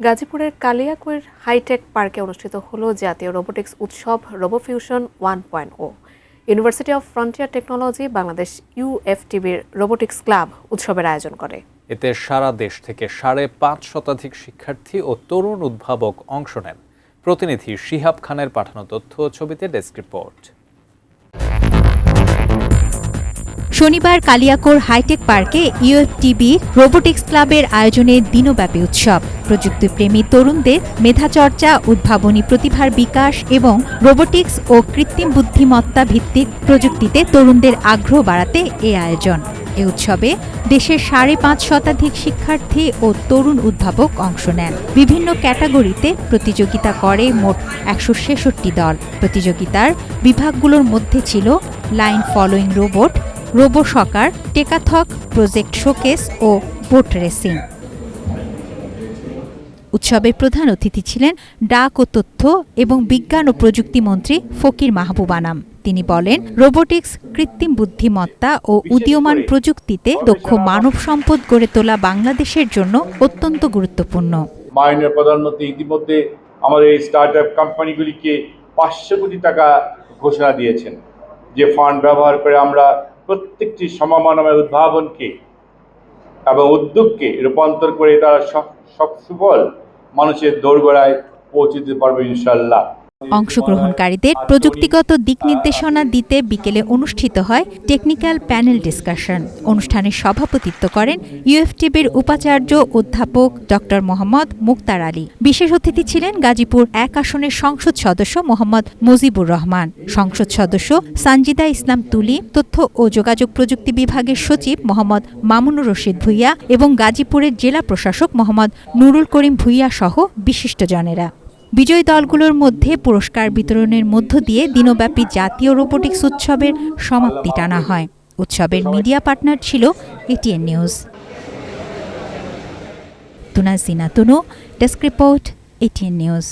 গাজীপুরের কালিয়াকৈর হাইটেক পার্কে অনুষ্ঠিত হলো জাতীয় রোবোটিক্স উৎসব robofusion 1.0। University of Frontier Technology Bangladesh ইউএফটিবির রোবোটিক্স ক্লাব উৎসবের আয়োজন করে। এতে সারা দেশ থেকে ৫.৫ শতাধিক শিক্ষার্থী ও তরুণ উদ্ভাবক অংশ নেন। প্রতিনিধি শিহাব খানের পাঠানো তথ্য ও ছবিতে ডেস্ক রিপোর্ট। শনিবার কালিয়াকৈর হাইটেক পার্কে ইউএফটিবি রোবোটিক্স ক্লাবের আয়োজনে দিনব্যাপী উৎসব। প্রযুক্তিপ্রেমী তরুণদের মেধাচর্চা, উদ্ভাবনী প্রতিভার বিকাশ এবং রোবোটিক্স ও কৃত্রিম বুদ্ধিমত্তা ভিত্তিক প্রযুক্তিতে তরুণদের আগ্রহ বাড়াতে এ আয়োজন। এ উৎসবে দেশের ৫.৫ শতাধিক শিক্ষার্থী ও তরুণ উদ্ভাবক অংশ নেন। বিভিন্ন ক্যাটাগরিতে প্রতিযোগিতা করে মোট ১৬৬ দল। প্রতিযোগিতার বিভাগগুলোর মধ্যে ছিল লাইন ফলোয়িং রোবট, রোবো সকার, টেকাথক, প্রজেক্ট শোকেস ও বোট রেসিং। উৎসবের প্রধান অতিথি ছিলেন ডাক ও তথ্য এবং বিজ্ঞান ও প্রযুক্তি মন্ত্রী ফকির মাহবুব আনাম। তিনি বলেন, রোবোটিক্স, কৃত্রিম বুদ্ধিমত্তা ও উদীয়মান প্রযুক্তিতে দক্ষ মানব সম্পদ গড়ে তোলা বাংলাদেশের জন্য অত্যন্ত গুরুত্বপূর্ণ। মাননীয় প্রধানমন্ত্রী ইতিমধ্যে আমাদের এই স্টার্টআপ কোম্পানিগুলিকে ৫০০ কোটি টাকা ঘোষণা দিয়েছেন, যে ফান্ড ব্যবহার করে আমরা প্রত্যেকটি সমমানমের উদ্ভাবনকে এবং উদ্যোগকে রূপান্তর করে তারা সব সুফল মানুষের দোরগোড়ায় পৌঁছে দিতে পারবে ইনশাআল্লাহ। অংশগ্রহণকারীদের প্রযুক্তিগত দিক নির্দেশনা দিতে বিকেলে অনুষ্ঠিত হয় টেকনিক্যাল প্যানেল ডিসকাশন। অনুষ্ঠানে সভাপতিত্ব করেন ইউএফটিবির উপাচার্য অধ্যাপক ডক্টর মোহাম্মদ মুক্তার আলী। বিশেষ অতিথি ছিলেন গাজীপুর ১ আসনের সংসদ সদস্য মোহাম্মদ মুজিবুর রহমান, সংসদ সদস্য সানজিদা ইসলাম তুলি, তথ্য ও যোগাযোগ প্রযুক্তি বিভাগের সচিব মোহাম্মদ মামুনুর রশিদ ভূঁইয়া এবং গাজীপুরের জেলা প্রশাসক মোহাম্মদ নুরুল করিম ভূঁইয়া সহ বিশিষ্টজনেরা। বিজয়ী দলগুলোর মধ্যে পুরস্কার বিতরণের মধ্য দিয়ে দিনব্যাপী জাতীয় রোবোটিক্স উৎসবের সমাপ্তি টানা হয়। উৎসবের মিডিয়া পার্টনার ছিল এটিএন নিউজ। তুনা সিনা তুনু, ডেস্ক রিপোর্ট, এটিএন নিউজ।